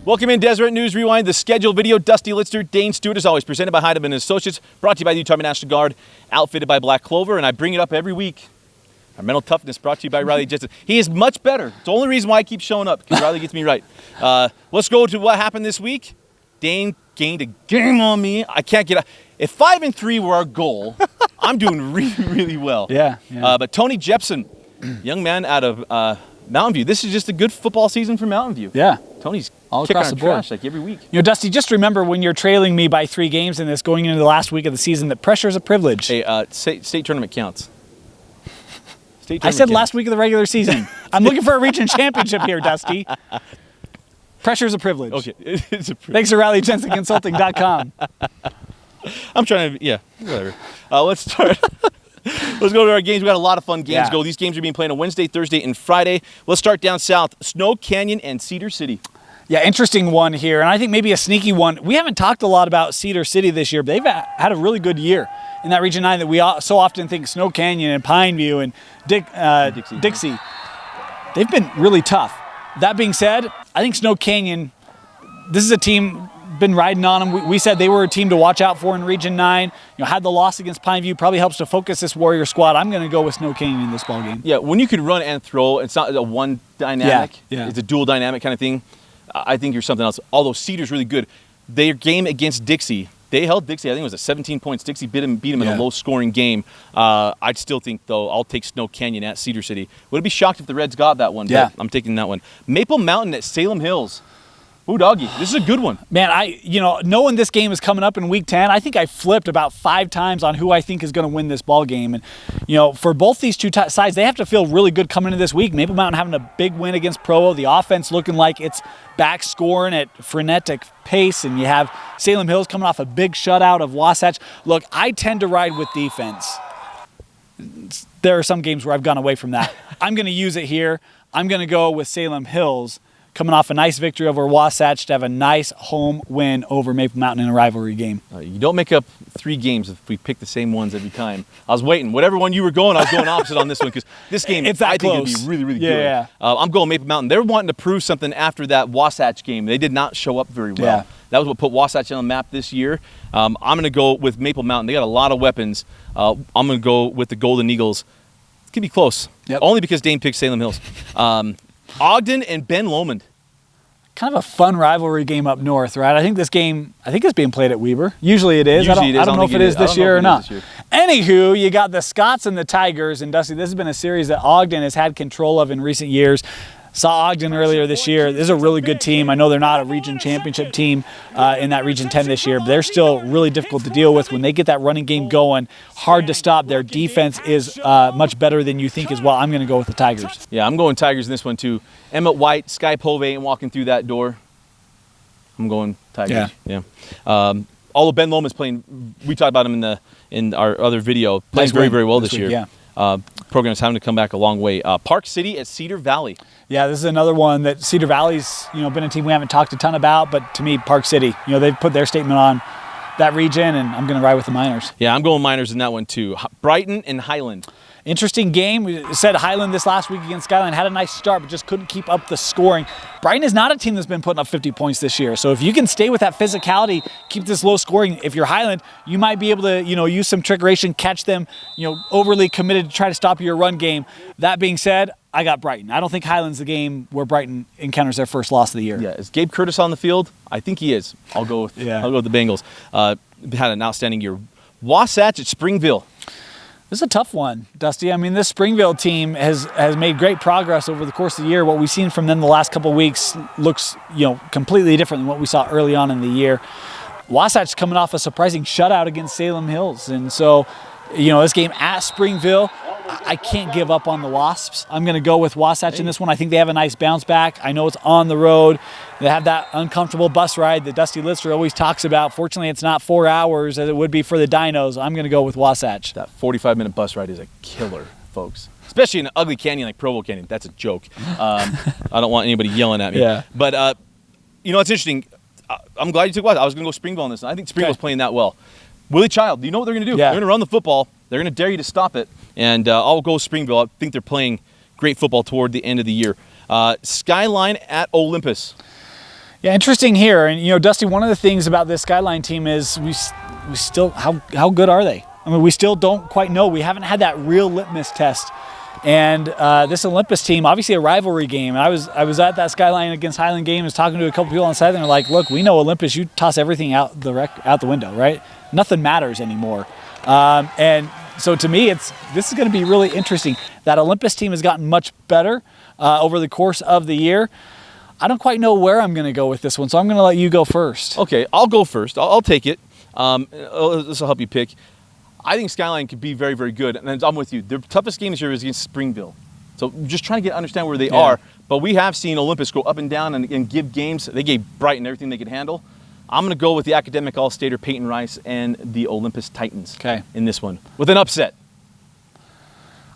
Welcome in Deseret News Rewind, the scheduled video. Dusty Litster, Dane, Stewart, as always, presented by Heidemann & Associates, brought to you by the Utah National Guard, outfitted by Black Clover, and I bring it up every week. Our mental toughness brought to you by Riley Jensen. He is much better. It's the only reason why I keep showing up, because Riley gets me right. Let's go to what happened this week. Dane gained a game on me. I can't get out. If 5-3 were our goal, I'm doing really, really well. Yeah. But Tony Jepson, young man out of Mountain View. This is just a good football season for Mountain View. Yeah. Tony's all kicking across our the board. trash like every week. You know, Dusty, just remember when you're trailing me by 3 games in this going into the last week of the season that pressure is a privilege. Hey, state tournament counts. State tournament I said counts. last week of the regular season. I'm looking for a region championship here, Dusty. Pressure is a privilege. Okay, it's a privilege. Thanks to RileyJensenConsulting.com. I'm trying to, yeah, whatever. Let's start. Let's go to our games. We got a lot of fun games to go. These games are being played on Wednesday, Thursday, and Friday. Let's start down south. Snow Canyon and Cedar City. Yeah, interesting one here, and I think maybe a sneaky one. We haven't talked a lot about Cedar City this year, but they've had a really good year in that Region 9 that we so often think Snow Canyon and Pineview and Dixie. They've been really tough. That being said, I think Snow Canyon, this is a team, been riding on them. We said they were a team to watch out for in Region 9. You know, had the loss against Pineview, probably helps to focus this Warrior squad. I'm going to go with Snow Canyon in this ball game. Yeah, when you can run and throw, it's not a one dynamic. Yeah. It's a dual dynamic kind of thing. I think you're something else. Although Cedar's really good. Their game against Dixie, they held Dixie, I think it was at 17 points. Dixie beat them in a low-scoring game. I'd still think, though, I'll take Snow Canyon at Cedar City. Would be shocked if the Reds got that one, but I'm taking that one. Maple Mountain at Salem Hills. Ooh, doggy, this is a good one. Man, knowing this game is coming up in Week 10, I think I flipped about 5 times on who I think is going to win this ball game. And, for both these two sides, they have to feel really good coming into this week. Maple Mountain having a big win against Provo. The offense looking like it's back scoring at frenetic pace. And you have Salem Hills coming off a big shutout of Wasatch. Look, I tend to ride with defense. There are some games where I've gone away from that. I'm going to use it here. I'm going to go with Salem Hills, coming off a nice victory over Wasatch to have a nice home win over Maple Mountain in a rivalry game. You don't make up 3 games if we pick the same ones every time. I was waiting. Whatever one you were going, I was going opposite on this one because this game, it's that I think close. it'll be really, really good. Yeah. I'm going Maple Mountain. They're wanting to prove something after that Wasatch game. They did not show up very well. Yeah. That was what put Wasatch on the map this year. I'm going to go with Maple Mountain. They got a lot of weapons. I'm going to go with the Golden Eagles. It could be close. Yep. Only because Dane picked Salem Hills. Ogden and Ben Lomond. Kind of a fun rivalry game up north, right? I think this game, it's being played at Weber. Usually it is. Usually I don't know if it is this year or not. Anywho, you got the Scots and the Tigers, and Dusty, this has been a series that Ogden has had control of in recent years. Saw Ogden earlier this year. This is a really good team. I know they're not a region championship team in that Region 10 this year, but they're still really difficult to deal with. When they get that running game going, hard to stop. Their defense is much better than you think as well. I'm going to go with the Tigers. Yeah, I'm going Tigers in this one too. Emmett White, Sky Pove ain't walking through that door. I'm going Tigers. Yeah. Although Ben Lomond's playing, we talked about him in our other video, playing very, very well this year. Yeah. Program's having to come back a long way. Park City at Cedar Valley. Yeah, this is another one that Cedar Valley's been a team we haven't talked a ton about, but to me, Park City, they've put their statement on that region, and I'm going to ride with the Miners. Yeah, I'm going Miners in that one too. Brighton and Highland. Interesting game. We said Highland this last week against Skyline had a nice start, but just couldn't keep up the scoring. Brighton is not a team that's been putting up 50 points this year. So if you can stay with that physicality, keep this low scoring, if you're Highland, you might be able to, use some trickeration, catch them, overly committed to try to stop your run game. That being said, I got Brighton. I don't think Highland's the game where Brighton encounters their first loss of the year. Yeah, is Gabe Curtis on the field? I think he is. I'll go with the Bengals. Had an outstanding year. Wasatch at Springville. This is a tough one, Dusty. I mean, this Springville team has made great progress over the course of the year. What we've seen from them the last couple of weeks looks, completely different than what we saw early on in the year. Wasatch coming off a surprising shutout against Salem Hills. And so, this game at Springville, I can't give up on the Wasps. I'm going to go with Wasatch in this one. I think they have a nice bounce back. I know it's on the road. They have that uncomfortable bus ride that Dusty Litster always talks about. Fortunately, it's not 4 hours as it would be for the Dinos. I'm going to go with Wasatch. That 45-minute bus ride is a killer, folks. Especially in an ugly canyon like Provo Canyon. That's a joke. I don't want anybody yelling at me. Yeah. But, it's interesting. I'm glad you took Wasatch. I was going to go Springville on this. I think Springville's playing that well. Willie Child, you know what they're going to do? Yeah. They're going to run the football. They're going to dare you to stop it. And I'll go Springville. I think they're playing great football toward the end of the year. Skyline at Olympus. Yeah, interesting here. And, Dusty, one of the things about this Skyline team is we still, how good are they? I mean, we still don't quite know. We haven't had that real litmus test. And this Olympus team, obviously a rivalry game. And I was at that Skyline against Highland game. I was talking to a couple people on the side, and they're like, look, we know Olympus, you toss everything out the window, right? Nothing matters anymore. And so to me, this is going to be really interesting. That Olympus team has gotten much better over the course of the year. I don't quite know where I'm going to go with this one, so I'm going to let you go first. Okay, I'll go first. I'll take it. This will help you pick. I think Skyline could be very, very good, and I'm with you. Their toughest game this year is against Springville. So just trying to understand where they are. But we have seen Olympus go up and down and give games. They gave Brighton everything they could handle. I'm going to go with the academic all-stater Peyton Rice and the Olympus Titans in this one with an upset.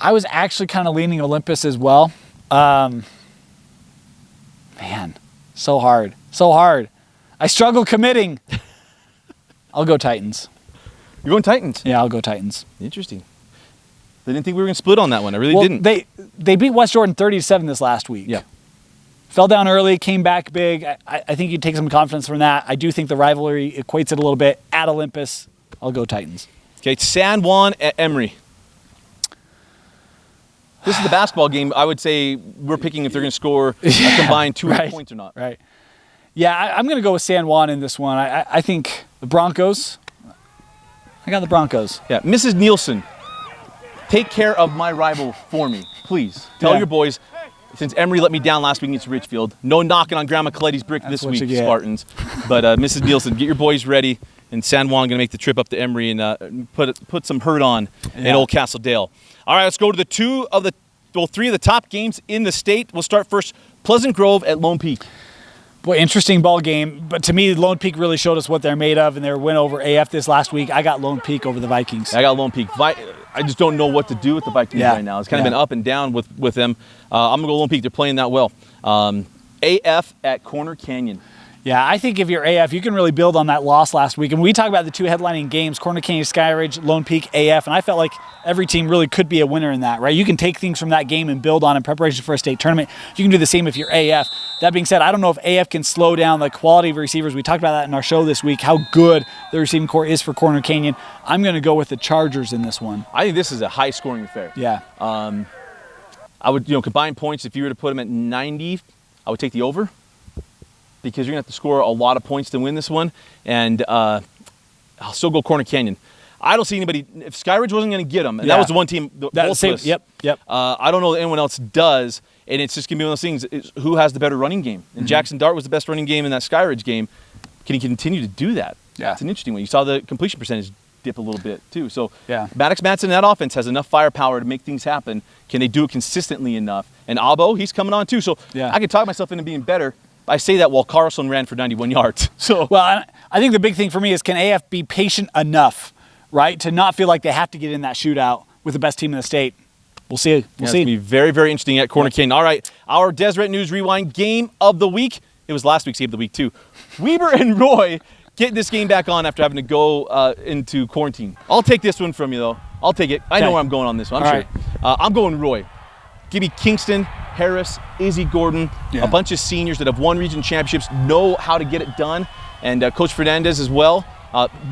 I was actually kind of leaning Olympus as well. Man, so hard. So hard. I struggle committing. I'll go Titans. You're going Titans? Yeah, I'll go Titans. Interesting. They didn't think we were going to split on that one. I really didn't. They beat West Jordan 30-7 this last week. Yeah. Fell down early, came back big. I think you'd take some confidence from that. I do think the rivalry equates it a little bit. At Olympus, I'll go Titans. Okay, San Juan at Emory. This is the basketball game. I would say we're picking if they're going to score a combined 200 points or not. Right. Yeah, I'm going to go with San Juan in this one. I think the Broncos. I got the Broncos. Yeah, Mrs. Nielsen, take care of my rival for me, please. Tell your boys, since Emory let me down last week against Richfield, no knocking on Grandma Coletti's brick this week, Spartans. But Mrs. Nielsen, get your boys ready. And San Juan going to make the trip up to Emory and put some hurt on in Old Castle Dale. All right, let's go to the three of the top games in the state. We'll start first, Pleasant Grove at Lone Peak. Boy, interesting ball game. But to me, Lone Peak really showed us what they're made of, and their win over AF this last week. I got Lone Peak over the Vikings. I got Lone Peak. I just don't know what to do with the Vikings right now. It's kind of been up and down with them. I'm going to go Lone Peak. They're playing that well. AF at Corner Canyon. Yeah, I think if you're AF, you can really build on that loss last week. And we talk about the two headlining games, Corner Canyon, Skyridge, Lone Peak, AF, and I felt like every team really could be a winner in that, right? You can take things from that game and build on in preparation for a state tournament. You can do the same if you're AF. That being said, I don't know if AF can slow down the quality of receivers. We talked about that in our show this week, how good the receiving core is for Corner Canyon. I'm going to go with the Chargers in this one. I think this is a high-scoring affair. Yeah. I would, combine points. If you were to put them at 90, I would take the over, because you're going to have to score a lot of points to win this one. And I'll still go Corner Canyon. I don't see anybody, if Skyridge wasn't going to get them, and that was the one team, Yep. I don't know that anyone else does, and it's just going to be one of those things, who has the better running game? And Jackson Dart was the best running game in that Skyridge game. Can he continue to do that? Yeah. It's an interesting one. You saw the completion percentage dip a little bit too. So Maddox Madsen in that offense has enough firepower to make things happen. Can they do it consistently enough? And Abo, he's coming on too. So I can talk myself into being better. I say that while Carlson ran for 91 yards. So well, I think the big thing for me is, can AF be patient enough, right, to not feel like they have to get in that shootout with the best team in the state? We'll see. We'll see. It's going to be very, very interesting at Corner Canyon. All right, our Deseret News Rewind game of the week. It was last week's game of the week too. Weber and Roy get this game back on after having to go into quarantine. I'll take this one from you though. I'll take it. I know where I'm going on this one. I'm sure. I'm going Roy. Give me Kingston, Harris, Izzy Gordon, a bunch of seniors that have won region championships, know how to get it done, and Coach Fernandez as well.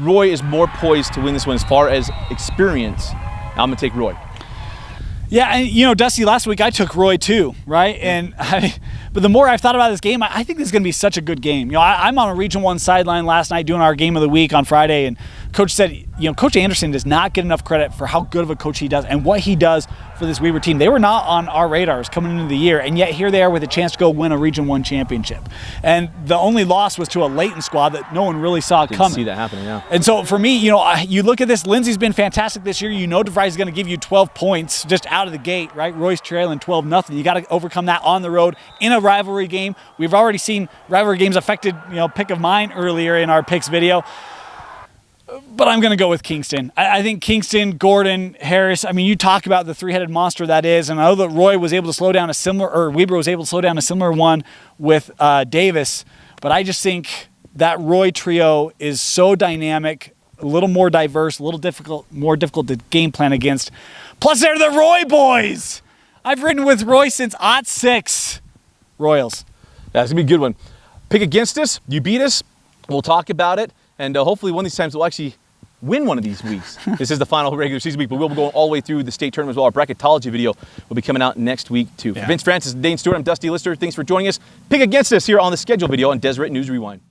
Roy is more poised to win this one as far as experience. I'm going to take Roy. Yeah, and Dusty, last week I took Roy too, right? And but the more I've thought about this game, I think this is going to be such a good game. I'm on a Region 1 sideline last night doing our game of the week on Friday, and Coach said, Coach Anderson does not get enough credit for how good of a coach he does and what he does for this Weber team. They were not on our radars coming into the year, and yet here they are with a chance to go win a Region 1 championship. And the only loss was to a Layton squad that no one really saw coming. Didn't see that happening, yeah. And so for me, you look at this, Lindsay's been fantastic this year. DeVries is going to give you 12 points just out of the gate, right? Roy's trailing 12-0. You got to overcome that on the road in a rivalry game. We've already seen rivalry games affected, pick of mine earlier in our picks video. But I'm going to go with Kingston. I think Kingston, Gordon, Harris, you talk about the three-headed monster that is, and I know that Roy was able to slow down Weber was able to slow down a similar one with Davis, but I just think that Roy trio is so dynamic, a little more diverse, a little more difficult to game plan against. Plus, they're the Roy boys. I've ridden with Roy since '06. Royals. That's going to be a good one. Pick against us, you beat us, we'll talk about it, and hopefully one of these times we'll actually win one of these weeks. This is the final regular season week, but we'll be going all the way through the state tournament as well. Our bracketology video will be coming out next week too. For Vince Francis and Dane Stewart, I'm Dusty Lister. Thanks for joining us. Pick against us here on the schedule video on Deseret News Rewind.